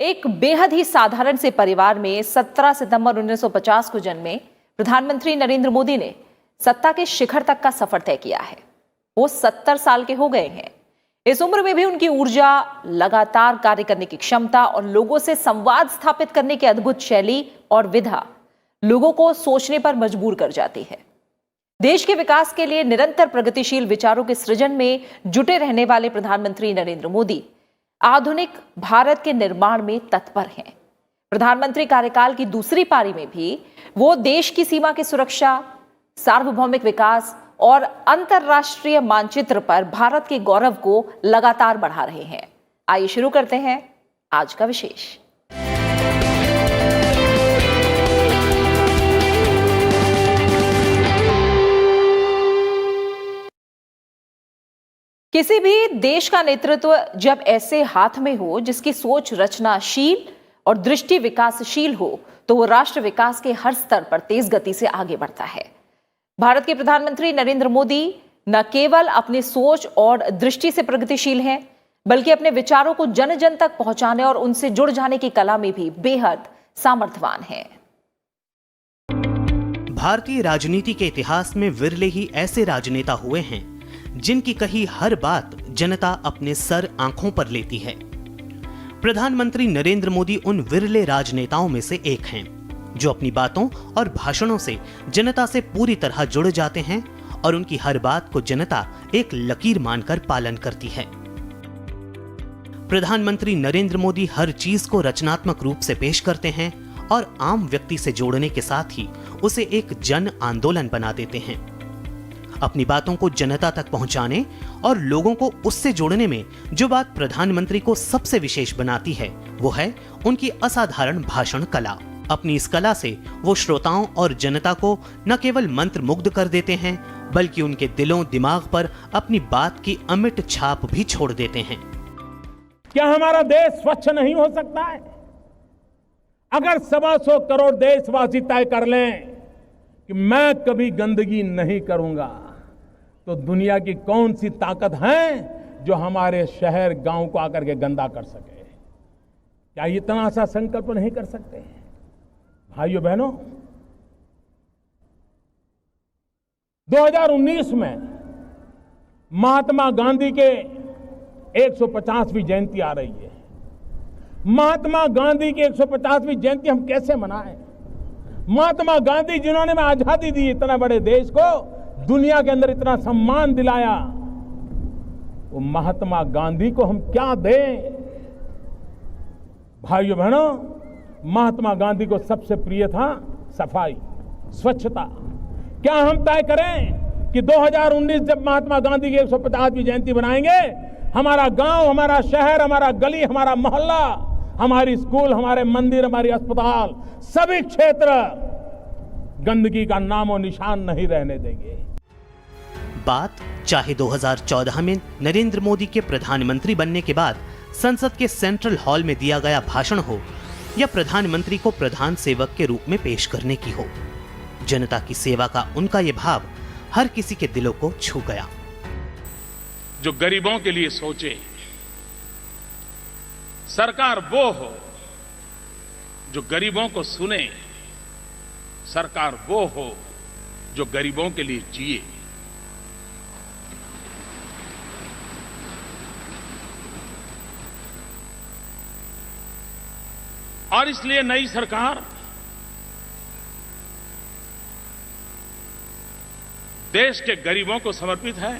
एक बेहद ही साधारण से परिवार में 17 सितंबर 1950 को जन्मे प्रधानमंत्री नरेंद्र मोदी ने सत्ता के शिखर तक का सफर तय किया है। वो 70 साल के हो गए हैं। इस उम्र में भी उनकी ऊर्जा, लगातार कार्य करने की क्षमता और लोगों से संवाद स्थापित करने की अद्भुत शैली और विधा लोगों को सोचने पर मजबूर कर जाती है। देश के विकास के लिए निरंतर प्रगतिशील विचारों के सृजन में जुटे रहने वाले प्रधानमंत्री नरेंद्र मोदी आधुनिक भारत के निर्माण में तत्पर हैं। प्रधानमंत्री कार्यकाल की दूसरी पारी में भी वो देश की सीमा की सुरक्षा, सार्वभौमिक विकास और अंतरराष्ट्रीय मानचित्र पर भारत के गौरव को लगातार बढ़ा रहे हैं। आइए शुरू करते हैं आज का विशेष। किसी भी देश का नेतृत्व जब ऐसे हाथ में हो जिसकी सोच रचनाशील और दृष्टि विकासशील हो, तो वो राष्ट्र विकास के हर स्तर पर तेज गति से आगे बढ़ता है। भारत के प्रधानमंत्री नरेंद्र मोदी न केवल अपनी सोच और दृष्टि से प्रगतिशील हैं, बल्कि अपने विचारों को जन जन तक पहुंचाने और उनसे जुड़ जाने की कला में भी बेहद सामर्थ्यवान हैं। भारतीय राजनीति के इतिहास में विरले ही ऐसे राजनेता हुए हैं जिनकी कही हर बात जनता अपने सर आंखों पर लेती है। प्रधानमंत्री नरेंद्र मोदी उन विरले राजनेताओं में से एक हैं जो अपनी बातों और भाषणों से जनता से पूरी तरह जुड़ जाते हैं और उनकी हर बात को जनता एक लकीर मानकर पालन करती है। प्रधानमंत्री नरेंद्र मोदी हर चीज को रचनात्मक रूप से पेश करते हैं और आम व्यक्ति से जोड़ने के साथ ही उसे एक जन आंदोलन बना देते हैं। अपनी बातों को जनता तक पहुंचाने और लोगों को उससे जोड़ने में जो बात प्रधानमंत्री को सबसे विशेष बनाती है वो है उनकी असाधारण भाषण कला। अपनी इस कला से वो श्रोताओं और जनता को न केवल मंत्रमुग्ध कर देते हैं, बल्कि उनके दिलों दिमाग पर अपनी बात की अमिट छाप भी छोड़ देते हैं। क्या हमारा देश स्वच्छ नहीं हो सकता है? अगर 125 करोड़ देशवासी तय कर लें कि मैं कभी गंदगी नहीं करूंगा, तो दुनिया की कौन सी ताकत है जो हमारे शहर गांव को आकर के गंदा कर सके? क्या इतना सा संकल्प नहीं कर सकते? भाइयों बहनों, 2019 में महात्मा गांधी के 150वीं जयंती आ रही है। महात्मा गांधी की 150वीं जयंती हम कैसे मनाएं? महात्मा गांधी जिन्होंने आजादी दी, इतना बड़े देश को दुनिया के अंदर इतना सम्मान दिलाया, वो महात्मा गांधी को हम क्या दें? भाइयों बहनों, महात्मा गांधी को सबसे प्रिय था सफाई, स्वच्छता। क्या हम तय करें कि 2019 जब महात्मा गांधी की 150वीं जयंती बनाएंगे, हमारा गांव, हमारा शहर, हमारा गली, हमारा मोहल्ला, हमारी स्कूल, हमारे मंदिर, हमारी अस्पताल, सभी क्षेत्र गंदगी का नामो निशान नहीं रहने देंगे। बात चाहे 2014 में नरेंद्र मोदी के प्रधानमंत्री बनने के बाद संसद के सेंट्रल हॉल में दिया गया भाषण हो या प्रधानमंत्री को प्रधान सेवक के रूप में पेश करने की हो, जनता की सेवा का उनका ये भाव हर किसी के दिलों को छू गया। जो गरीबों के लिए सोचे, सरकार वो हो जो गरीबों को सुने, सरकार वो हो जो गरीबों के लिए जिए। और इसलिए नई सरकार देश के गरीबों को समर्पित है।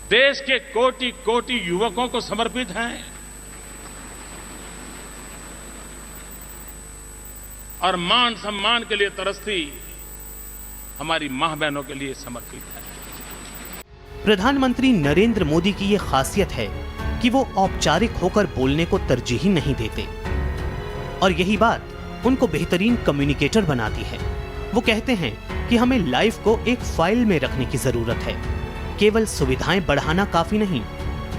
देश के कोटि कोटि युवकों को समर्पित हैं और मान सम्मान के लिए तरसती हमारी मां बहनों के लिए समर्पित है। प्रधानमंत्री नरेंद्र मोदी की ये खासियत है कि वो औपचारिक होकर बोलने को तरजीह नहीं देते और यही बात उनको बेहतरीन कम्युनिकेटर बनाती है। वो कहते हैं कि हमें लाइफ को एक फाइल में रखने की जरूरत है। केवल सुविधाएं बढ़ाना काफी नहीं,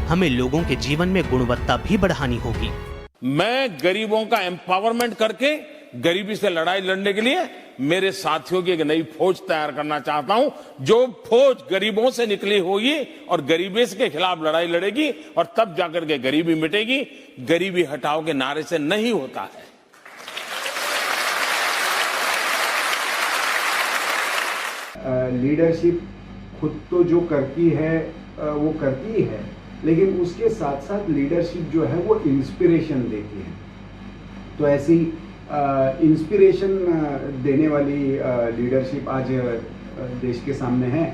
हमें लोगों के जीवन में गुणवत्ता भी बढ़ानी होगी। मैं गरीबों का एम्पावरमेंट करके गरीबी से लड़ाई लड़ने के लिए मेरे साथियों की एक नई फौज तैयार करना चाहता हूं, जो फौज गरीबों से निकली होगी और गरीबी के खिलाफ लड़ाई लड़ेगी और तब जाकर के गरीबी मिटेगी। गरीबी हटाओ के नारे से नहीं होता है। लीडरशिप खुद तो जो करती है वो करती ही है, लेकिन उसके साथ साथ लीडरशिप जो है वो इंस्पिरेशन देती है। तो ऐसी इंस्पिरेशन देने वाली लीडरशिप आज देश के सामने है।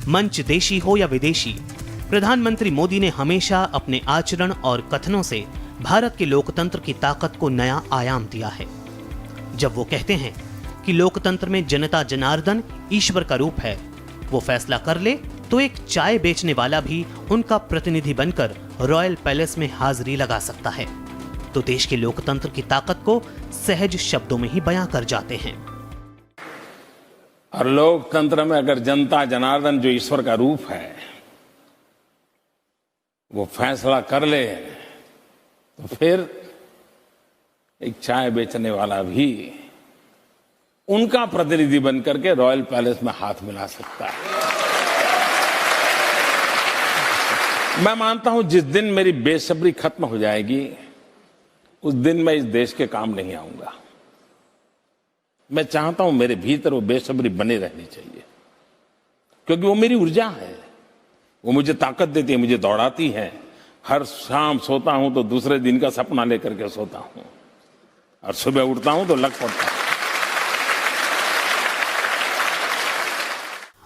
मंच देशी हो या विदेशी, प्रधानमंत्री मोदी ने हमेशा अपने आचरण और कथनों से भारत के लोकतंत्र की ताकत को नया आयाम दिया है। जब वो कहते हैं कि लोकतंत्र में जनता जनार्दन ईश्वर का रूप है, वो फैसला कर ले तो एक चाय बेचने वाला भी उनका प्रतिनिधि बनकर रॉयल पैलेस में हाजिरी लगा सकता है। तो देश के लोकतंत्र की ताकत को सहज शब्दों में ही बयां कर जाते हैं। और लोकतंत्र में अगर जनता जनार्दन जो ईश्वर का रूप है वो फैसला कर ले तो फिर एक चाय बेचने वाला भी उनका प्रतिनिधि बनकर के रॉयल पैलेस में हाथ मिला सकता है। मैं मानता हूं जिस दिन मेरी बेसब्री खत्म हो जाएगी उस दिन मैं इस देश के काम नहीं आऊंगा। मैं चाहता हूं मेरे भीतर वो बेसब्री बनी रहनी चाहिए, क्योंकि वो मेरी ऊर्जा है, वो मुझे ताकत देती है, मुझे दौड़ाती है। हर शाम सोता हूं तो दूसरे दिन का सपना लेकर के सोता हूं और सुबह उठता हूं तो लग पड़ता हूं।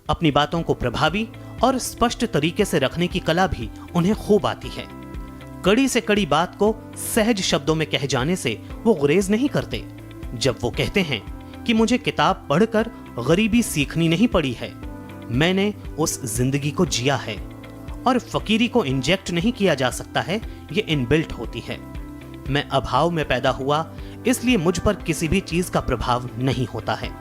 अपनी बातों को प्रभावी और स्पष्ट तरीके से रखने की कला भी उन्हें खूब आती है। कड़ी से कड़ी बात को सहज शब्दों में कह जाने से वो गुरेज नहीं करते। जब वो कहते हैं कि मुझे किताब पढ़कर गरीबी सीखनी नहीं पड़ी है, मैंने उस जिंदगी को जिया है और फकीरी को इंजेक्ट नहीं किया जा सकता है, ये इनबिल्ट होती है। मैं अभाव में पैदा हुआ, इसलिए मुझ पर किसी भी चीज का प्रभाव नहीं होता है।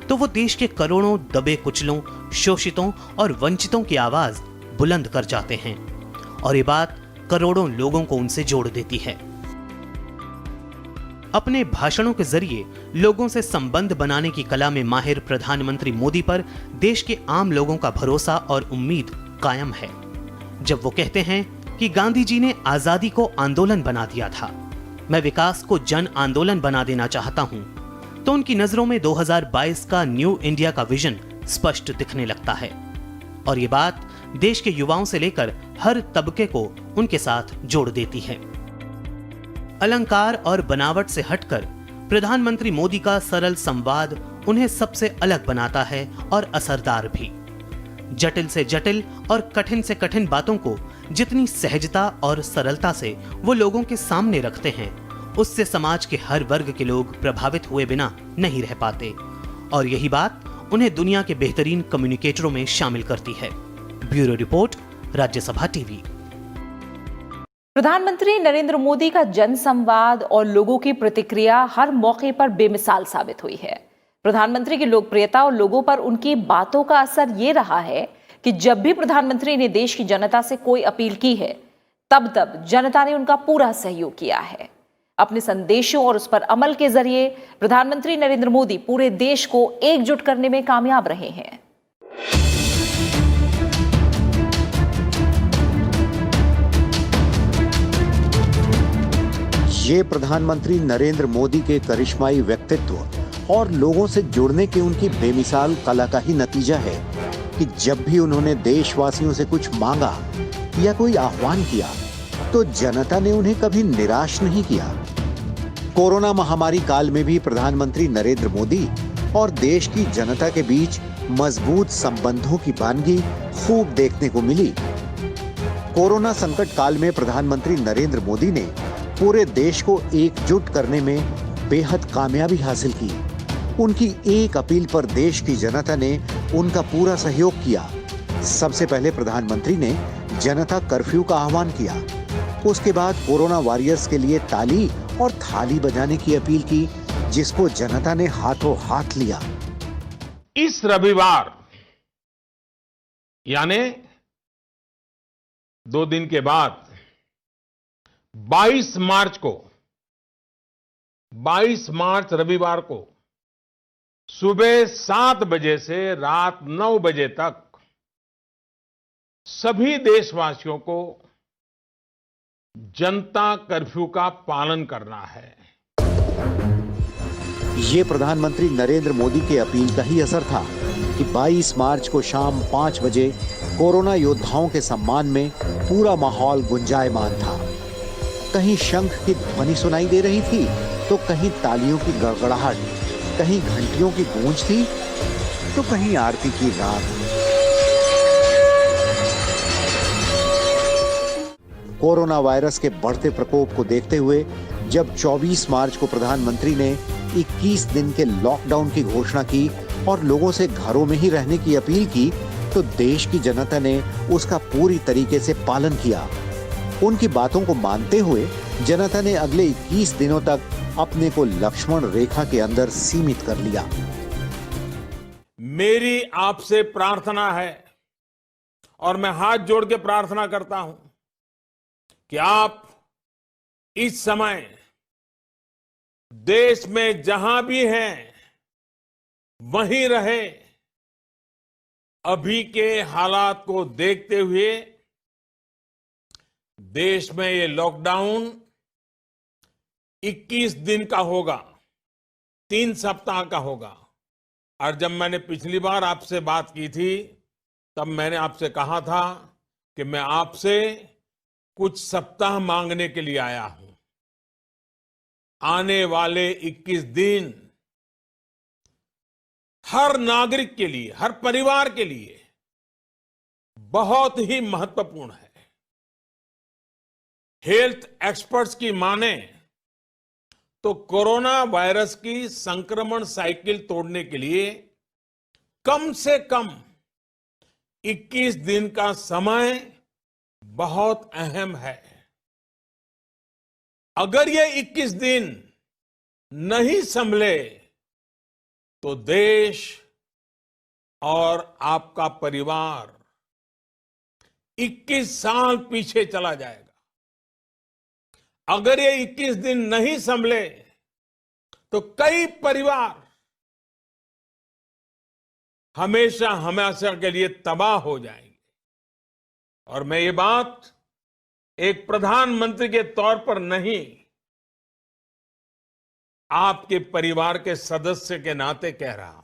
तो वो देश के करोड़ों दबे कुचलों, शोषितों और वंचितों की आवाज बुलंद कर जाते हैं और ये बात करोड़ों लोगों को उनसे जोड़ देती है। अपने भाषणों के जरिए लोगों से संबंध बनाने की कला में माहिर प्रधानमंत्री मोदी पर देश के आम लोगों का भरोसा और उम्मीद कायम है। जब वो कहते हैं कि गांधी जी ने आजादी को आंदोलन बना दिया था, मैं विकास को जन आंदोलन बना देना चाहता हूं, तो उनकी नजरों में 2022 का न्यू इंडिया का विजन स्पष्ट दिखने लगता है और ये बात देश के युवाओं से लेकर हर तबके को उनके साथ जोड़ देती है। अलंकार और बनावट से हटकर प्रधानमंत्री मोदी का सरल संवाद उन्हें सबसे अलग बनाता है और असरदार भी। जटिल से जटिल और कठिन से कठिन बातों को जितनी सहजता और सरलता से वो लोगों के सामने रखते हैं, उससे समाज के हर वर्ग के लोग प्रभावित हुए बिना नहीं रह पाते और यही बात उन्हें दुनिया के बेहतरीन कम्युनिकेटरों में शामिल करती है। Bureau report, Rajya Sabha TV. प्रधानमंत्री नरेंद्र मोदी का जनसंवाद और लोगों की प्रतिक्रिया हर मौके पर बेमिसाल साबित हुई है। प्रधानमंत्री की लोकप्रियता और लोगों पर उनकी बातों का असर ये रहा है कि जब भी प्रधानमंत्री ने देश की जनता से कोई अपील की है, तब जनता ने उनका पूरा सहयोग किया है। अपने संदेशों और उस पर अमल के जरिए प्रधानमंत्री नरेंद्र मोदी पूरे देश को एकजुट करने में कामयाब रहे हैं। ये प्रधानमंत्री नरेंद्र मोदी के करिश्माई व्यक्तित्व और लोगों से जुड़ने की उनकी बेमिसाल कला का ही नतीजा है कि जब भी उन्होंने देशवासियों से कुछ मांगा या कोई आह्वान किया तो जनता ने उन्हें कभी निराश नहीं किया। कोरोना महामारी काल में भी प्रधानमंत्री नरेंद्र मोदी और देश की जनता के बीच मजबूत संबंधों की बानगी खूब देखने को मिली। कोरोना संकट काल में प्रधानमंत्री नरेंद्र मोदी ने पूरे देश को एकजुट करने में बेहद कामयाबी हासिल की। उनकी एक अपील पर देश की जनता ने उनका पूरा सहयोग किया। सबसे पहले प्रधानमंत्री ने जनता कर्फ्यू का आह्वान किया। उसके बाद कोरोना वॉरियर्स के लिए ताली और थाली बजाने की अपील की, जिसको जनता ने हाथों हाथ लिया। इस रविवार यानी 2 दिन के बाद 22 मार्च को 22 मार्च रविवार को सुबह 7 बजे से रात 9 बजे तक सभी देशवासियों को जनता कर्फ्यू का पालन करना है। ये प्रधानमंत्री नरेंद्र मोदी के अपील का ही असर था कि 22 मार्च को शाम 5 बजे कोरोना योद्धाओं के सम्मान में पूरा माहौल गुंजायमान था। कहीं शंख की ध्वनि सुनाई दे रही थी तो कहीं तालियों की गड़गड़ाहट, कहीं घंटियों की गूंज थी तो कहीं आरती की रात। कोरोना वायरस के बढ़ते प्रकोप को देखते हुए जब 24 मार्च को प्रधानमंत्री ने 21 दिन के लॉकडाउन की घोषणा की और लोगों से घरों में ही रहने की अपील की तो देश की जनता ने उसका पूरी तरीके से पालन किया। उनकी बातों को मानते हुए जनता ने अगले 21 दिनों तक अपने को लक्ष्मण रेखा के अंदर सीमित कर लिया। मेरी आपसे प्रार्थना है और मैं हाथ जोड़ के प्रार्थना करता हूं कि आप इस समय देश में जहां भी हैं वहीं रहे। अभी के हालात को देखते हुए देश में ये लॉकडाउन 21 दिन का होगा, 3 सप्ताह का होगा। और जब मैंने पिछली बार आपसे बात की थी तब मैंने आपसे कहा था कि मैं आपसे कुछ सप्ताह मांगने के लिए आया हूं। आने वाले 21 दिन हर नागरिक के लिए, हर परिवार के लिए बहुत ही महत्वपूर्ण है। हेल्थ एक्सपर्ट्स की माने तो कोरोना वायरस की संक्रमण साइकिल तोड़ने के लिए कम से कम 21 दिन का समय बहुत अहम है। अगर ये 21 दिन नहीं संभले तो देश और आपका परिवार 21 साल पीछे चला जाएगा। अगर ये 21 दिन नहीं संभले तो कई परिवार हमेशा हमेशा के लिए तबाह हो जाएंगे। और मैं ये बात एक प्रधानमंत्री के तौर पर नहीं, आपके परिवार के सदस्य के नाते कह रहा हूं।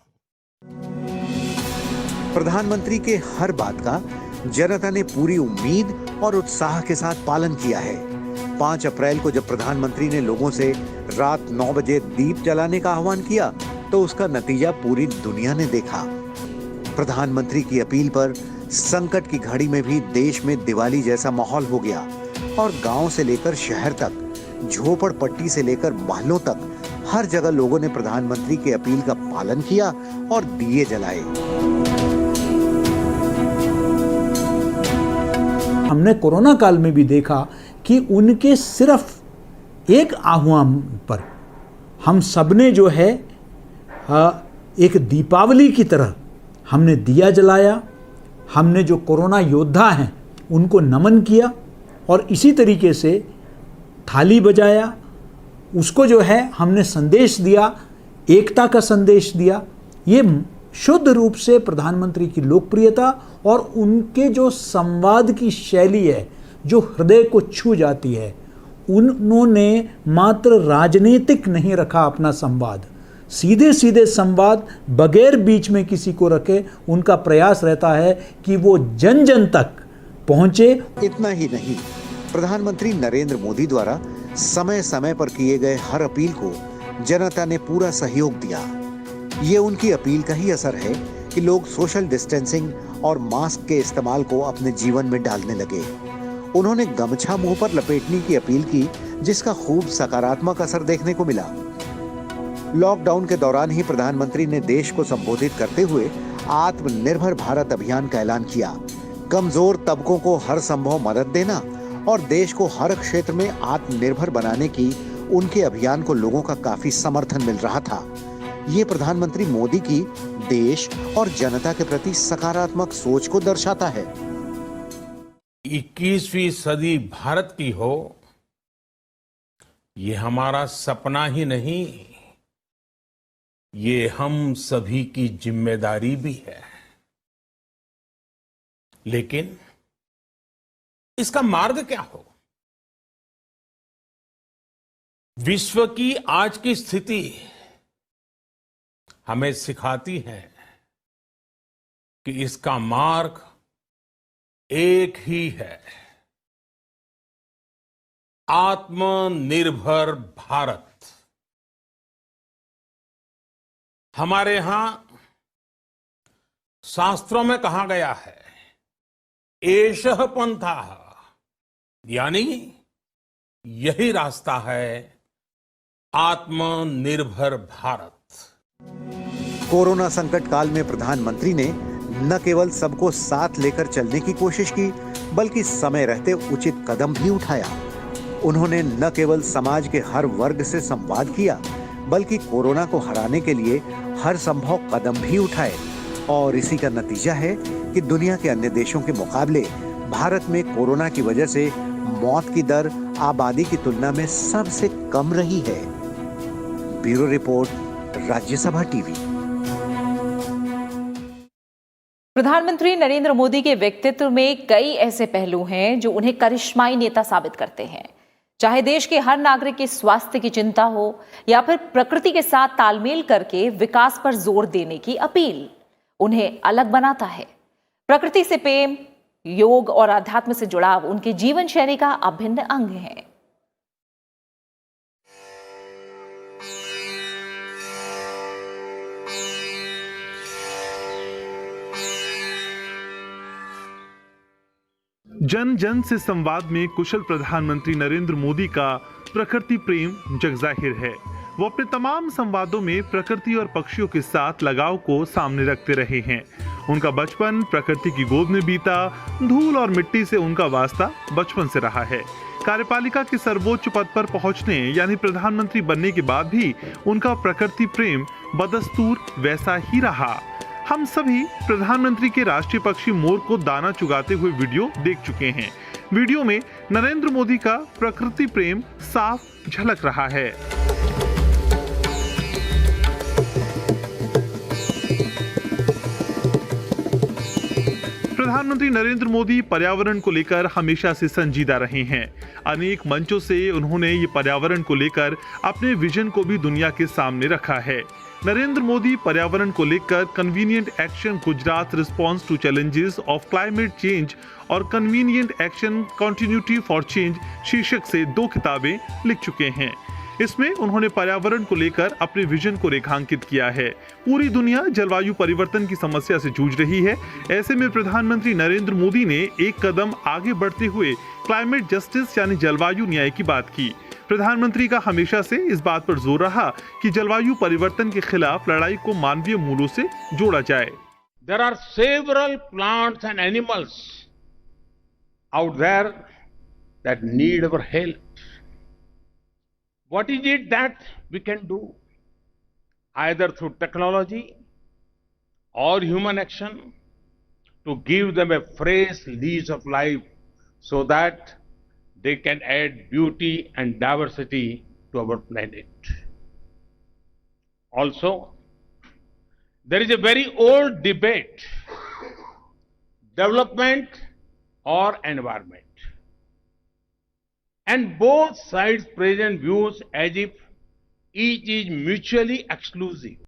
प्रधानमंत्री के हर बात का जनता ने पूरी उम्मीद और उत्साह के साथ पालन किया है। 5 अप्रैल को जब प्रधानमंत्री ने लोगों से रात 9 बजे दीप जलाने का आह्वान किया तो उसका नतीजा पूरी दुनिया ने देखा। प्रधानमंत्री की अपील पर संकट की घड़ी में भी देश में दिवाली जैसा माहौल हो गया और गांव से लेकर शहर तक, झोपड़पट्टी से लेकर मोहल्लों तक हर जगह लोगों ने प्रधानमंत्री की अपील का पालन किया और दिए जलाए। हमने कोरोना काल में भी देखा कि उनके सिर्फ एक आह्वान पर हम सबने जो है एक दीपावली की तरह हमने दिया जलाया, हमने जो कोरोना योद्धा हैं उनको नमन किया और इसी तरीके से थाली बजाया, उसको जो है हमने संदेश दिया, एकता का संदेश दिया। ये शुद्ध रूप से प्रधानमंत्री की लोकप्रियता और उनके जो संवाद की शैली है जो हृदय को छू जाती है। उन्होंने मात्र राजनीतिक नहीं रखा अपना संवाद, सीधे सीधे संवाद बगैर बीच में किसी को रखे उनका प्रयास रहता है कि वो जन जन तक पहुंचे। इतना ही नहीं, प्रधानमंत्री नरेंद्र मोदी द्वारा समय समय पर किए गए हर अपील को जनता ने पूरा सहयोग दिया। ये उनकी अपील का ही असर है कि लोग सोशल डिस्टेंसिंग और मास्क के इस्तेमाल को अपने जीवन में डालने लगे। उन्होंने गमछा मुंह पर लपेटने की अपील की जिसका खूब सकारात्मक असर देखने को मिला। लॉकडाउन के दौरान ही प्रधानमंत्री ने देश को संबोधित करते हुए आत्मनिर्भर भारत अभियान का ऐलान किया। कमजोर तबकों को हर संभव मदद देना और देश को हर क्षेत्र में आत्मनिर्भर बनाने की उनके अभियान को लोगों का काफी समर्थन मिल रहा था। ये प्रधानमंत्री मोदी की देश और जनता के प्रति सकारात्मक सोच को दर्शाता है। 21वीं सदी भारत की हो ये हमारा सपना ही नहीं, ये हम सभी की जिम्मेदारी भी है। लेकिन इसका मार्ग क्या हो? विश्व की आज की स्थिति हमें सिखाती है कि इसका मार्ग एक ही है, आत्मनिर्भर भारत। हमारे यहां शास्त्रों में कहा गया है, एषः पंथः, यानी यही रास्ता है आत्मनिर्भर भारत। कोरोना संकट काल में प्रधानमंत्री ने न केवल सबको साथ लेकर चलने की कोशिश की, बल्कि समय रहते उचित कदम भी उठाया। उन्होंने न केवल समाज के हर वर्ग से संवाद किया, बल्कि कोरोना को हराने के लिए हर संभव कदम भी उठाए। और इसी का नतीजा है कि दुनिया के अन्य देशों के मुकाबले भारत में कोरोना की वजह से मौत की दर आबादी की तुलना में सबसे कम रही है। Bureau report, Rajya Sabha TV. प्रधानमंत्री नरेंद्र मोदी के व्यक्तित्व में कई ऐसे पहलू हैं जो उन्हें करिश्माई नेता साबित करते हैं। चाहे देश के हर नागरिक के स्वास्थ्य की चिंता हो या फिर प्रकृति के साथ तालमेल करके विकास पर जोर देने की अपील, उन्हें अलग बनाता है। प्रकृति से प्रेम, योग और आध्यात्म से जुड़ाव उनके जीवन शैली का अभिन्न अंग है। जन जन से संवाद में कुशल प्रधानमंत्री नरेंद्र मोदी का प्रकृति प्रेम जगजाहिर है। वो अपने तमाम संवादों में प्रकृति और पक्षियों के साथ लगाव को सामने रखते रहे हैं। उनका बचपन प्रकृति की गोद में बीता, धूल और मिट्टी से उनका वास्ता बचपन से रहा है। कार्यपालिका के सर्वोच्च पद पर पहुंचने यानी प्रधानमंत्री बनने के बाद भी उनका प्रकृति प्रेम बदस्तूर वैसा ही रहा। हम सभी प्रधानमंत्री के राष्ट्रीय पक्षी मोर को दाना चुगाते हुए वीडियो देख चुके हैं। वीडियो में नरेंद्र मोदी का प्रकृति प्रेम साफ झलक रहा है। प्रधानमंत्री नरेंद्र मोदी पर्यावरण को लेकर हमेशा से संजीदा रहे हैं। अनेक मंचों से उन्होंने ये पर्यावरण को लेकर अपने विजन को भी दुनिया के सामने रखा है। नरेंद्र मोदी पर्यावरण को लेकर convenient action Gujarat response to challenges of climate change और convenient action continuity for change शीर्षक से 2 किताबें लिख चुके हैं। इसमें उन्होंने पर्यावरण को लेकर अपने विजन को रेखांकित किया है। पूरी दुनिया जलवायु परिवर्तन की समस्या से जूझ रही है। ऐसे में प्रधानमंत्री नरेंद्र मोदी ने एक कदम आगे बढ़ते हुए क्लाइमेट जस्टिस यानी जलवायु न्याय की बात की। प्रधानमंत्री का हमेशा से इस बात पर जोर रहा कि जलवायु परिवर्तन के खिलाफ लड़ाई को मानवीय मूलों से जोड़ा जाए। There are several plants and animals out there that need our help. What is it that we can do? Either through technology or human action to give them a fresh lease of life so that they can add beauty and diversity to our planet. Also, there is a very old debate, development or environment. And both sides present views as if each is mutually exclusive.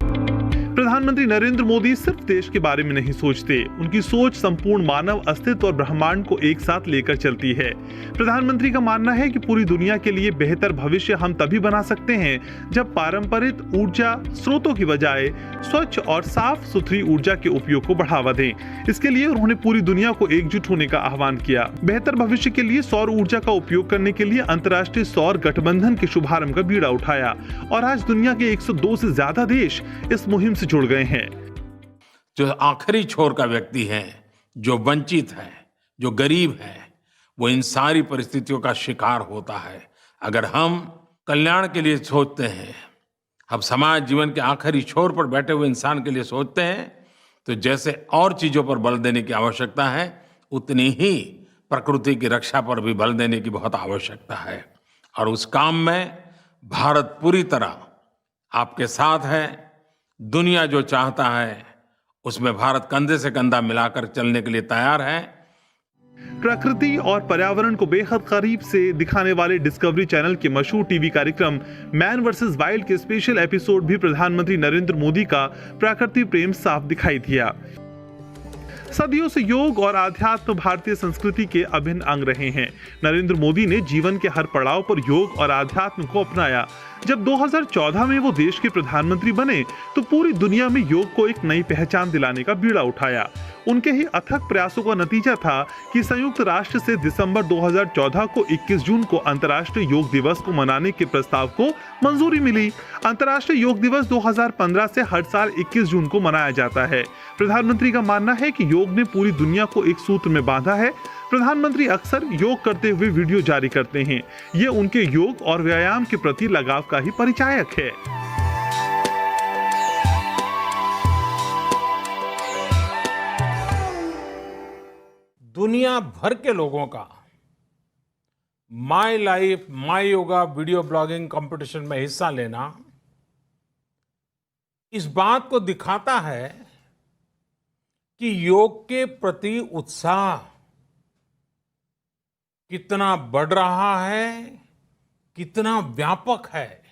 प्रधानमंत्री नरेंद्र मोदी सिर्फ देश के बारे में नहीं सोचते, उनकी सोच संपूर्ण मानव अस्तित्व और ब्रह्मांड को एक साथ लेकर चलती है। प्रधानमंत्री का मानना है कि पूरी दुनिया के लिए बेहतर भविष्य हम तभी बना सकते हैं जब पारंपरिक ऊर्जा स्रोतों की बजाय स्वच्छ और साफ सुथरी ऊर्जा के उपयोग को बढ़ावा दें। इसके लिए उन्होंने पूरी दुनिया को एकजुट होने का आह्वान किया। बेहतर भविष्य के लिए सौर ऊर्जा का उपयोग करने के लिए अंतर्राष्ट्रीय सौर गठबंधन के शुभारंभ का बीड़ा उठाया और आज दुनिया के 102 से ज्यादा देश इस मुहिम से जुड़ गए हैं। जो आखिरी छोर का व्यक्ति है, जो वंचित है, जो गरीब है, वो इन सारी परिस्थितियों का शिकार होता है। अगर हम कल्याण के लिए सोचते हैं, हम समाज जीवन के आखिरी छोर पर बैठे हुए इंसान के लिए सोचते हैं, तो जैसे और चीजों पर बल देने की आवश्यकता है, उतनी ही प्रकृति की रक्षा पर भी बल देने की बहुत आवश्यकता है। और उस काम में भारत पूरी तरह आपके साथ है। दुनिया जो चाहता है उसमें भारत कंधे से कंधा मिलाकर चलने के लिए तैयार है। प्रकृति और पर्यावरण को बेहद करीब से दिखाने वाले डिस्कवरी चैनल के मशहूर टीवी कार्यक्रम मैन वर्सेस वाइल्ड के स्पेशल एपिसोड भी प्रधानमंत्री नरेंद्र मोदी का प्रकृति प्रेम साफ दिखाई दिया। सदियों से योग और आध्यात्म भारतीय संस्कृति के अभिन्न अंग रहे हैं। नरेंद्र मोदी ने जीवन के हर पड़ाव पर योग और आध्यात्म को अपनाया। जब 2014 में वो देश के प्रधानमंत्री बने तो पूरी दुनिया में योग को एक नई पहचान दिलाने का बीड़ा उठाया। उनके ही अथक प्रयासों का नतीजा था कि संयुक्त राष्ट्र से दिसंबर 2014 को 21 जून को अंतर्राष्ट्रीय योग दिवस को मनाने के प्रस्ताव को मंजूरी मिली। अंतर्राष्ट्रीय योग दिवस 2015 से हर साल 21 जून को मनाया जाता है। प्रधानमंत्री का मानना है कि योग ने पूरी दुनिया को एक सूत्र में बांधा है। प्रधानमंत्री अक्सर योग करते हुए वीडियो जारी करते हैं। ये उनके योग और व्यायाम के प्रति लगाव का ही परिचायक है। दुनिया भर के लोगों का my life my yoga video blogging competition में हिस्सा लेना इस बात को दिखाता है कि योग के प्रति उत्साह कितना बढ़ रहा है, कितना व्यापक है।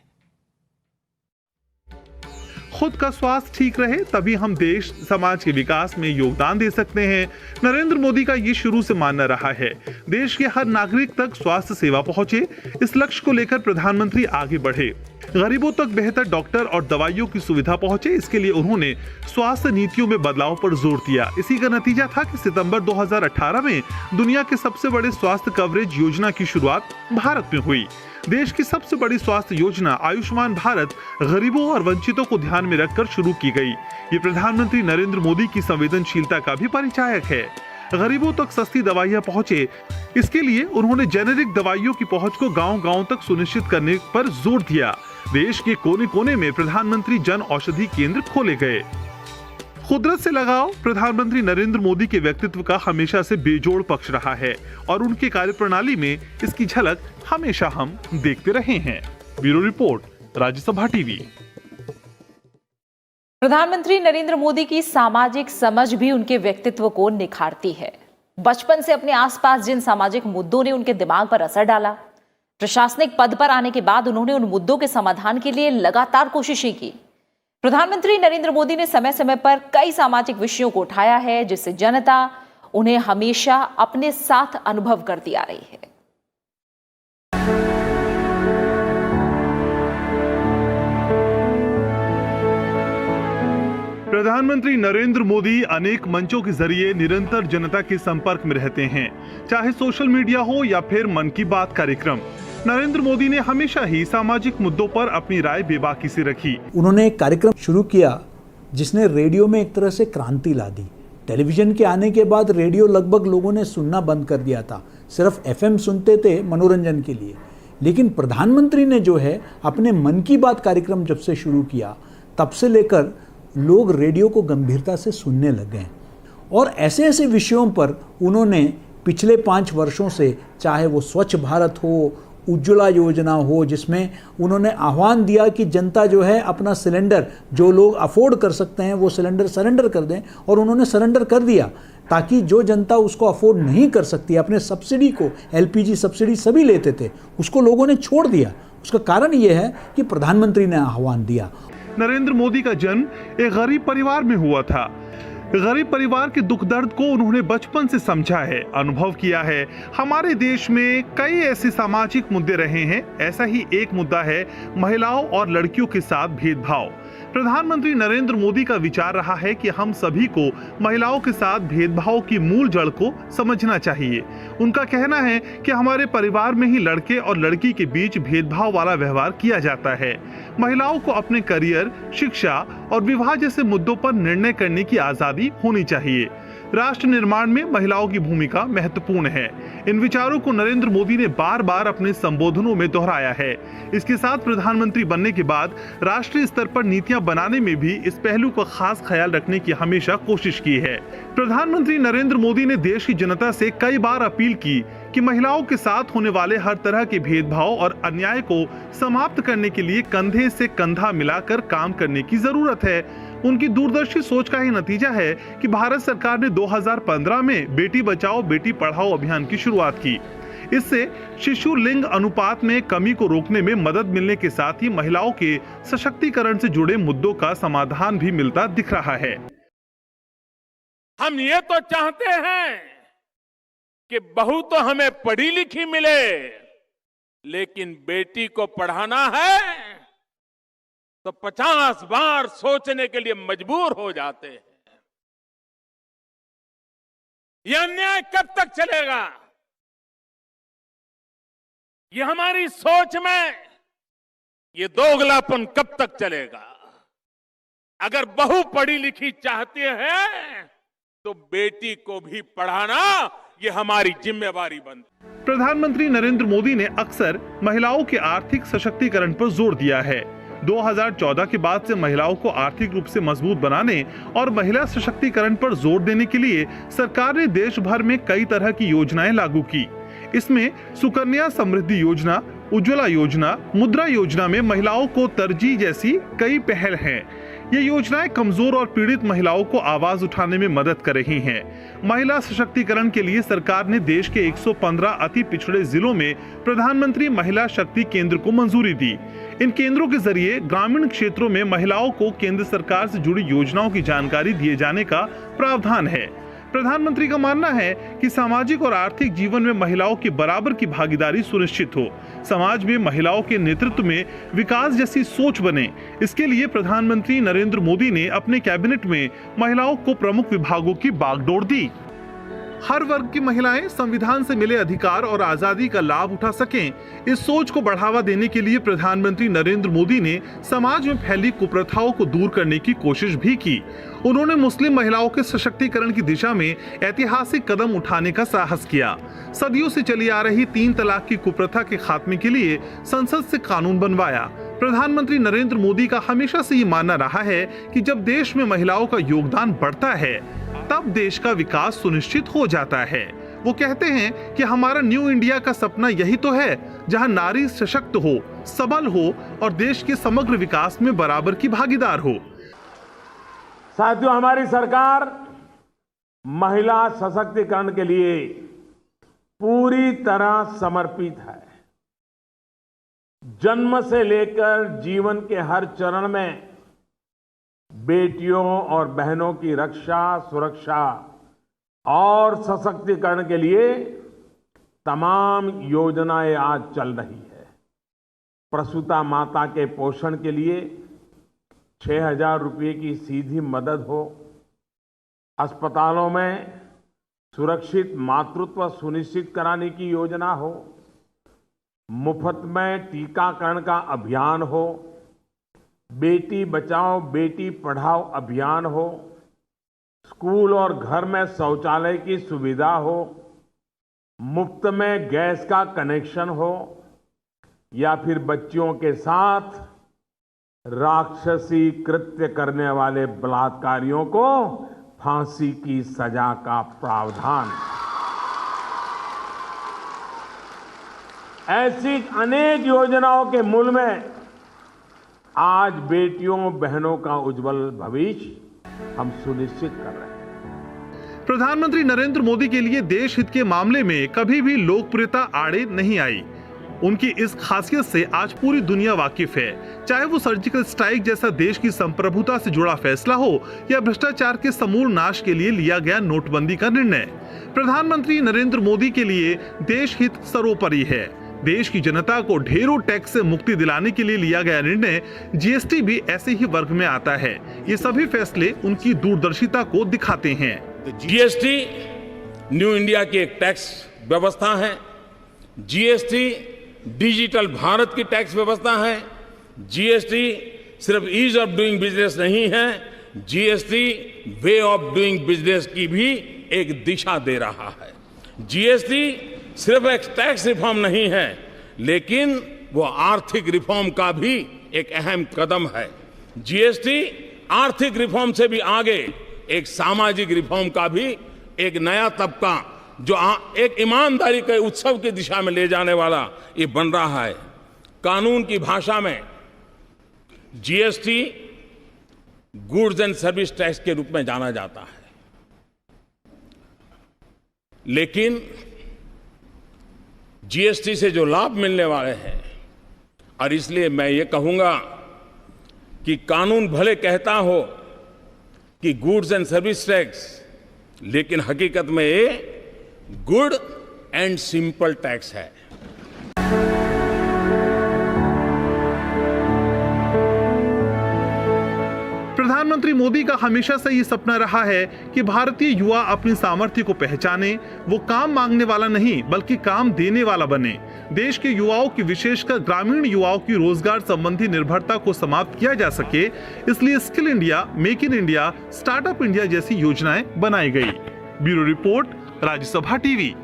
खुद का स्वास्थ्य ठीक रहे तभी हम देश समाज के विकास में योगदान दे सकते हैं। नरेंद्र मोदी का ये शुरू से मानना रहा है। देश के हर नागरिक तक स्वास्थ्य सेवा पहुंचे, इस लक्ष्य को लेकर प्रधानमंत्री आगे बढ़े। गरीबों तक बेहतर डॉक्टर और दवाइयों की सुविधा पहुंचे, इसके लिए उन्होंने स्वास्थ्य नीतियों में बदलाव पर जोर दिया। इसी का नतीजा था कि सितंबर 2018 में दुनिया के सबसे बड़े स्वास्थ्य कवरेज योजना की शुरुआत भारत में हुई। देश की सबसे बड़ी स्वास्थ्य योजना आयुष्मान भारत गरीबों और वंचितों को ध्यान में रखकर शुरू की गई। ये प्रधानमंत्री नरेंद्र मोदी की संवेदनशीलता का भी परिचायक है। गरीबों तक सस्ती दवाइयां पहुंचे, इसके लिए उन्होंने जेनेरिक दवाइयों की पहुंच को गांव-गांव तक सुनिश्चित करने पर जोर दिया। देश के कोने-कोने में प्रधानमंत्री जन औषधि केंद्र खोले गए। कुदरत से लगाव प्रधानमंत्री नरेंद्र मोदी के व्यक्तित्व का हमेशा से बेजोड़ पक्ष रहा है और उनके कार्यप्रणाली में इसकी झलक हमेशा हम देखते रहे हैं। Bureau report, Rajya Sabha TV. प्रधानमंत्री नरेंद्र मोदी की सामाजिक समझ भी उनके व्यक्तित्व को निखारती है। बचपन से अपने आसपास जिन सामाजिक मुद्दों ने उनके दिमाग पर असर डाला, प्रशासनिक पद पर आने के बाद उन्होंने उन मुद्दों के समाधान के लिए लगातार कोशिशें की। प्रधानमंत्री नरेंद्र मोदी ने समय समय पर कई सामाजिक विषयों को उठाया है, जिससे जनता उन्हें हमेशा अपने साथ अनुभव करती आ रही है। प्रधानमंत्री नरेंद्र मोदी अनेक मंचों के जरिए निरंतर जनता के संपर्क में रहते हैं, चाहे सोशल मीडिया हो या फिर मन की बात कार्यक्रम। नरेंद्र मोदी ने हमेशा ही सामाजिक मुद्दों पर अपनी राय बेबाकी से रखी। उन्होंने एक कार्यक्रम शुरू किया जिसने रेडियो में एक तरह से क्रांति ला दी। टेलीविजन के आने के बाद रेडियो लगभग लोगों ने सुनना बंद कर दिया था, सिर्फ FM सुनते थे मनोरंजन के लिए। लेकिन प्रधानमंत्री ने जो है अपने मन की बात कार्यक्रम जब से शुरू किया, तब से लेकर लोग रेडियो को गंभीरता से सुनने लग गए और ऐसे ऐसे विषयों पर उन्होंने पिछले 5 वर्षों से, चाहे वो स्वच्छ भारत हो, उज्ज्वला योजना हो, जिसमें उन्होंने आह्वान दिया कि जनता जो है अपना सिलेंडर, जो लोग अफोर्ड कर सकते हैं वो सिलेंडर सरेंडर कर दें, और उन्होंने सरेंडर कर दिया ताकि जो जनता उसको अफोर्ड नहीं कर सकती, अपने सब्सिडी को, LPG सब्सिडी सभी लेते थे, उसको लोगों ने छोड़ दिया। उसका कारण ये है कि प्रधानमंत्री ने आह्वान दिया। नरेंद्र मोदी का जन्म एक गरीब परिवार में हुआ था। गरीब परिवार के दुख दर्द को उन्होंने बचपन से समझा है, अनुभव किया है। हमारे देश में कई ऐसे सामाजिक मुद्दे रहे हैं। ऐसा ही एक मुद्दा है महिलाओं और लड़कियों के साथ भेदभाव। प्रधानमंत्री नरेंद्र मोदी का विचार रहा है कि हम सभी को महिलाओं के साथ भेदभाव की मूल जड़ को समझना चाहिए। उनका कहना है कि हमारे परिवार में ही लड़के और लड़की के बीच भेदभाव वाला व्यवहार किया जाता है। महिलाओं को अपने करियर, शिक्षा और विवाह जैसे मुद्दों पर निर्णय करने की आजादी होनी चाहिए। राष्ट्र निर्माण में महिलाओं की भूमिका महत्वपूर्ण है। इन विचारों को नरेंद्र मोदी ने बार बार अपने संबोधनों में दोहराया है। इसके साथ प्रधानमंत्री बनने के बाद राष्ट्रीय स्तर पर नीतियां बनाने में भी इस पहलू का खास ख्याल रखने की हमेशा कोशिश की है। प्रधानमंत्री नरेंद्र मोदी ने देश की जनता से कई बार अपील की कि महिलाओं के साथ होने वाले हर तरह के भेदभाव और अन्याय को समाप्त करने के लिए कंधे से कंधा मिलाकर काम करने की जरूरत है। उनकी दूरदर्शी सोच का ही नतीजा है कि भारत सरकार ने 2015 में बेटी बचाओ बेटी पढ़ाओ अभियान की शुरुआत की। इससे शिशु लिंग अनुपात में कमी को रोकने में मदद मिलने के साथ ही महिलाओं के सशक्तिकरण से जुड़े मुद्दों का समाधान भी मिलता दिख रहा है। हम ये तो चाहते हैं कि बहू तो हमें पढ़ी लिखी मिले, लेकिन बेटी को पढ़ाना है तो 50 बार सोचने के लिए मजबूर हो जाते हैं। यह अन्याय कब तक चलेगा? ये हमारी सोच में ये दोगलापन कब तक चलेगा? अगर बहू पढ़ी लिखी चाहती है तो बेटी को भी पढ़ाना ये हमारी जिम्मेवारी बनती। प्रधानमंत्री नरेंद्र मोदी ने अक्सर महिलाओं के आर्थिक सशक्तिकरण पर जोर दिया है। 2014 के बाद से महिलाओं को आर्थिक रूप से मजबूत बनाने और महिला सशक्तिकरण पर जोर देने के लिए सरकार ने देश भर में कई तरह की योजनाएं लागू की। इसमें सुकन्या समृद्धि योजना, उज्ज्वला योजना, मुद्रा योजना में महिलाओं को तरजीह जैसी कई पहल हैं। ये योजनाएं कमजोर और पीड़ित महिलाओं को आवाज उठाने में मदद कर रही हैं। महिला सशक्तिकरण के लिए सरकार ने देश के 115 अति पिछड़े जिलों में प्रधानमंत्री महिला शक्ति केंद्र को मंजूरी दी। इन केंद्रों के जरिए ग्रामीण क्षेत्रों में महिलाओं को केंद्र सरकार से जुड़ी योजनाओं की जानकारी दिए जाने का प्रावधान है। प्रधानमंत्री का मानना है कि सामाजिक और आर्थिक जीवन में महिलाओं की बराबर की भागीदारी सुनिश्चित हो, समाज में महिलाओं के नेतृत्व में विकास जैसी सोच बने। इसके लिए प्रधानमंत्री नरेंद्र मोदी ने अपने कैबिनेट में महिलाओं को प्रमुख विभागों की बागडोर दी। हर वर्ग की महिलाएं संविधान से मिले अधिकार और आजादी का लाभ उठा सकें, इस सोच को बढ़ावा देने के लिए प्रधानमंत्री नरेंद्र मोदी ने समाज में फैली कुप्रथाओं को दूर करने की कोशिश भी की। उन्होंने मुस्लिम महिलाओं के सशक्तिकरण की दिशा में ऐतिहासिक कदम उठाने का साहस किया। सदियों से चली आ रही 3 तलाक की कुप्रथा के खात्मे के लिए संसद से कानून बनवाया। प्रधानमंत्री नरेंद्र मोदी का हमेशा से ये मानना रहा है कि जब देश में महिलाओं का योगदान बढ़ता है तब देश का विकास सुनिश्चित हो जाता है। वो कहते हैं कि हमारा न्यू इंडिया का सपना यही तो है जहां नारी सशक्त हो, सबल हो और देश के समग्र विकास में बराबर की भागीदार हो। साथियों, हमारी सरकार महिला सशक्तिकरण के लिए पूरी तरह समर्पित है। जन्म से लेकर जीवन के हर चरण में बेटियों और बहनों की रक्षा, सुरक्षा और सशक्तिकरण के लिए तमाम योजनाएं आज चल रही है। प्रसूता माता के पोषण के लिए 6,000 रुपये की सीधी मदद हो, अस्पतालों में सुरक्षित मातृत्व सुनिश्चित कराने की योजना हो, मुफ्त में टीकाकरण का अभियान हो, बेटी बचाओ बेटी पढ़ाओ अभियान हो, स्कूल और घर में शौचालय की सुविधा हो, मुफ्त में गैस का कनेक्शन हो, या फिर बच्चियों के साथ राक्षसी कृत्य करने वाले बलात्कारियों को फांसी की सजा का प्रावधान। ऐसी अनेक योजनाओं के मूल में आज बेटियों बहनों का उज्जवल भविष्य हम सुनिश्चित कर रहे हैं। प्रधानमंत्री नरेंद्र मोदी के लिए देश हित के मामले में कभी भी लोकप्रियता आड़े नहीं आई। उनकी इस खासियत से आज पूरी दुनिया वाकिफ है। चाहे वो सर्जिकल स्ट्राइक जैसा देश की संप्रभुता से जुड़ा फैसला हो या भ्रष्टाचार के समूल नाश के लिए लिया गया नोटबंदी का निर्णय, प्रधानमंत्री नरेंद्र मोदी के लिए देश हित सर्वोपरि है। देश की जनता को ढेरों टैक्स से मुक्ति दिलाने के लिए लिया गया निर्णय जीएसटी भी ऐसे ही वर्ग में आता है। ये सभी फैसले उनकी दूरदर्शिता को दिखाते हैं। जीएसटी न्यू इंडिया की एक टैक्स व्यवस्था है। जीएसटी डिजिटल भारत की टैक्स व्यवस्था है। जीएसटी सिर्फ ईज ऑफ डूइंग बिजनेस नहीं है, GST way of doing business की भी एक दिशा दे रहा है। जीएसटी सिर्फ एक टैक्स रिफॉर्म नहीं है, लेकिन वो आर्थिक रिफॉर्म का भी एक अहम कदम है। जीएसटी आर्थिक रिफॉर्म से भी आगे एक सामाजिक रिफॉर्म का भी एक नया तबका जो एक ईमानदारी के उत्सव की दिशा में ले जाने वाला ये बन रहा है। कानून की भाषा में GST goods and service tax के रूप में जाना जाता है, लेकिन जीएसटी से जो लाभ मिलने वाले हैं, और इसलिए मैं ये कहूंगा कि कानून भले कहता हो कि गुड्स एंड सर्विस टैक्स, लेकिन हकीकत में ये गुड एंड सिंपल टैक्स है। प्रधानमंत्री मोदी का हमेशा से ये सपना रहा है कि भारतीय युवा अपनी सामर्थ्य को पहचाने, वो काम मांगने वाला नहीं बल्कि काम देने वाला बने। देश के युवाओं की, विशेषकर ग्रामीण युवाओं की रोजगार संबंधी निर्भरता को समाप्त किया जा सके, इसलिए skill India, make in India, startup India जैसी योजनाएं बनाई गई। Bureau report, Rajya Sabha TV.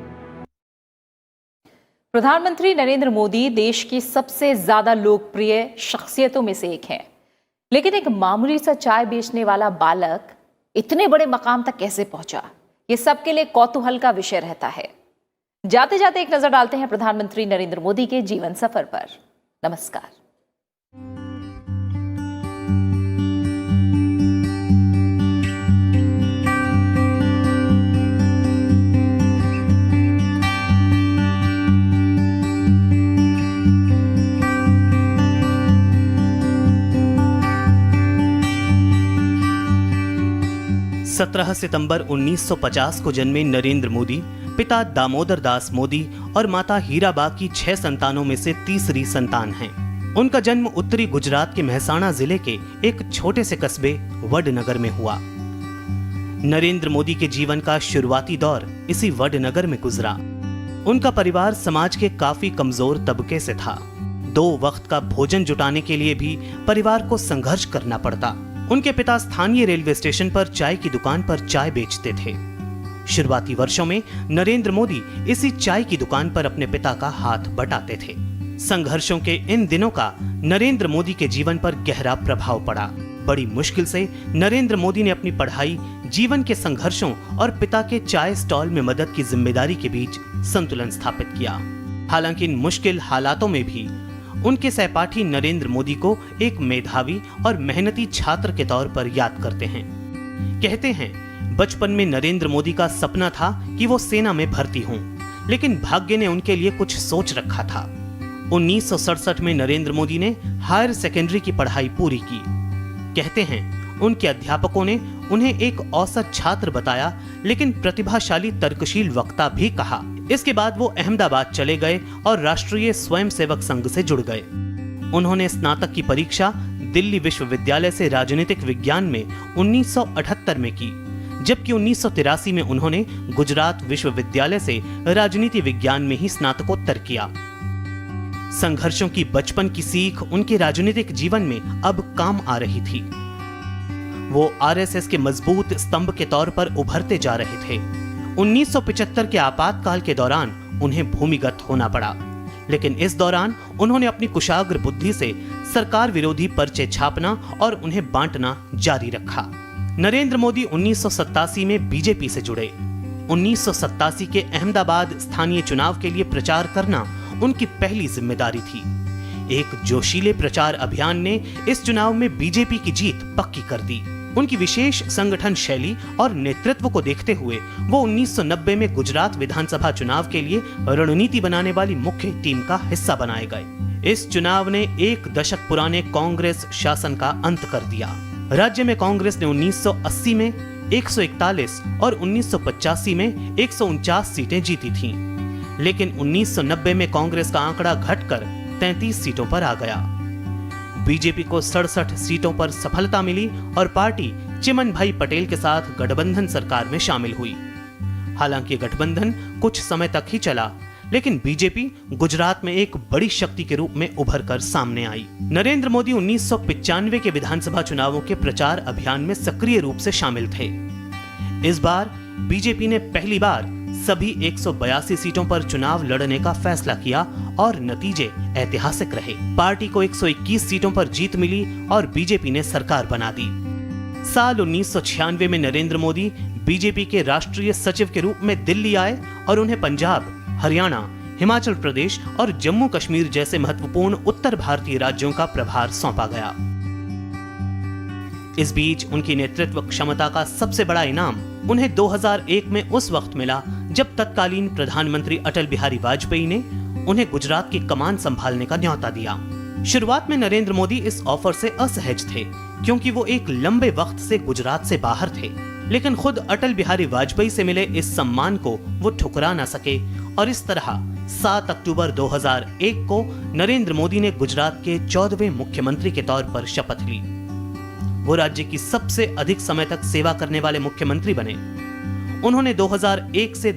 प्रधानमंत्री नरेंद्र मोदी देश की सबसे ज्यादा लोकप्रिय शख्सियतों में से एक हैं, लेकिन एक मामूली सा चाय बेचने वाला बालक इतने बड़े मकाम तक कैसे पहुंचा, ये सबके लिए कौतूहल का विषय रहता है। जाते जाते एक नजर डालते हैं प्रधानमंत्री नरेंद्र मोदी के जीवन सफर पर। नमस्कार। सत्रह सितंबर 1950 को जन्मे नरेंद्र मोदी पिता दामोदर दास मोदी और माता हीराबा की 6 संतानों में से तीसरी संतान हैं। उनका जन्म उत्तरी गुजरात के महसाणा जिले के एक छोटे से कस्बे वडनगर में हुआ। नरेंद्र मोदी के जीवन का शुरुआती दौर इसी वडनगर में गुजरा। उनका परिवार समाज के काफी कमजोर तबके से था। 2 वक्त का भोजन जुटाने के लिए भी परिवार को संघर्ष करना पड़ता। उनके पिता स्थानीय रेलवे स्टेशन पर चाय की दुकान पर चाय बेचते थे। शुरुआती वर्षों में नरेंद्र मोदी इसी चाय की दुकान पर अपने पिता का हाथ बटाते थे। संघर्षों के इन दिनों का नरेंद्र मोदी के जीवन पर गहरा प्रभाव पड़ा। बड़ी मुश्किल से नरेंद्र मोदी ने अपनी पढ़ाई, जीवन के संघर्षों और पिता के चाय स्टॉल में मदद की जिम्मेदारी के बीच संतुलन स्थापित किया। हालांकि इन मुश्किल हालातों में भी उनके सहपाठी नरेंद्र मोदी को एक मेधावी और मेहनती छात्र के तौर पर याद करते हैं। कहते हैं, बचपन में नरेंद्र मोदी का सपना था कि वो सेना में भर्ती हों, लेकिन भाग्य ने उनके लिए कुछ सोच रखा था। 1967 में नरेंद्र मोदी ने हायर सेकेंडरी की पढ़ाई पूरी की। कहते हैं, उनके अध्यापकों ने उन्हें एक औसत छात्र बताया, लेकिन प्रतिभाशाली तर्कशील वक्ता भी कहा। इसके बाद वो अहमदाबाद चले गए और राष्ट्रीय स्वयंसेवक संघ से जुड़ गए। उन्होंने स्नातक की परीक्षा दिल्ली विश्वविद्यालय से राजनीतिक विज्ञान में 1978 में की, जबकि 1983 में उन्होंने गुजरात विश्वविद्यालय से राजनीति विज्ञान में ही स्नातकोत्तर किया। संघर्षों की बचपन की सीख उनके राजनीतिक जीवन में अब काम आ रही थी। वो आरएसएस के मजबूत स्तंभ के तौर पर उभरते जा रहे थे। 1975 के आपातकाल के दौरान उन्हें भूमिगत होना पड़ा, लेकिन इस दौरान उन्होंने अपनी कुशाग्र बुद्धि से सरकार विरोधी पर्चे छापना और उन्हें बांटना जारी रखा। नरेंद्र मोदी 1987 में बीजेपी से जुड़े। 1987 के अहमदाबाद स्थानीय चुनाव के लिए प्रचार करना उनकी पहली जिम्मेदारी थी। एक जोशीले प्रचार अभियान ने इस चुनाव में बीजेपी की जीत पक्की कर दी। उनकी विशेष संगठन शैली और नेतृत्व को देखते हुए वो 1990 में गुजरात विधानसभा चुनाव के लिए रणनीति बनाने वाली मुख्य टीम का हिस्सा बनाए गए। इस चुनाव ने 1 दशक पुराने कांग्रेस शासन का अंत कर दिया। राज्य में कांग्रेस ने 1980 में 141 और 1985 में 149 सीटें जीती थीं, लेकिन 1990 में कांग्रेस का आंकड़ा घटकर 33 सीटों पर आ गया। बीजेपी को 67 सीटों पर सफलता मिली और पार्टी चिमन भाई पटेल के साथ गठबंधन सरकार में शामिल हुई। हालांकि गठबंधन कुछ समय तक ही चला, लेकिन बीजेपी गुजरात में एक बड़ी शक्ति के रूप में उभर कर सामने आई। नरेंद्र मोदी 1995 के विधानसभा चुनावों के प्रचार अभियान में सक्रिय रूप से शामिल थे। इस बार बीजेपी ने पहली बार सभी 182 सीटों पर चुनाव लड़ने का फैसला किया और नतीजे ऐतिहासिक रहे। पार्टी को 121 सीटों पर जीत मिली और बीजेपी ने सरकार बना दी। साल 1996 में नरेंद्र मोदी बीजेपी के राष्ट्रीय सचिव के रूप में दिल्ली आए और उन्हें पंजाब, हरियाणा, हिमाचल प्रदेश और जम्मू कश्मीर जैसे महत्वपूर्ण उत्तर भारतीय राज्यों का प्रभार सौंपा गया। इस बीच उनकी नेतृत्व क्षमता का सबसे बड़ा इनाम उन्हें 2001 में उस वक्त मिला जब तत्कालीन प्रधानमंत्री अटल बिहारी वाजपेयी ने उन्हें गुजरात की कमान संभालने का न्योता दिया। शुरुआत में नरेंद्र मोदी इस ऑफर से असहज थे क्योंकि वो एक लंबे वक्त से गुजरात से बाहर थे, लेकिन खुद अटल बिहारी वाजपेयी से मिले इस सम्मान को वो ठुकरा न सके और इस तरह 7 अक्टूबर 2001 को नरेंद्र मोदी ने गुजरात के 14वें मुख्यमंत्री के तौर पर शपथ ली। वो राज्य की सबसे अधिक समय तक सेवा करने वाले मुख्यमंत्री बने। उन्होंने 2001 से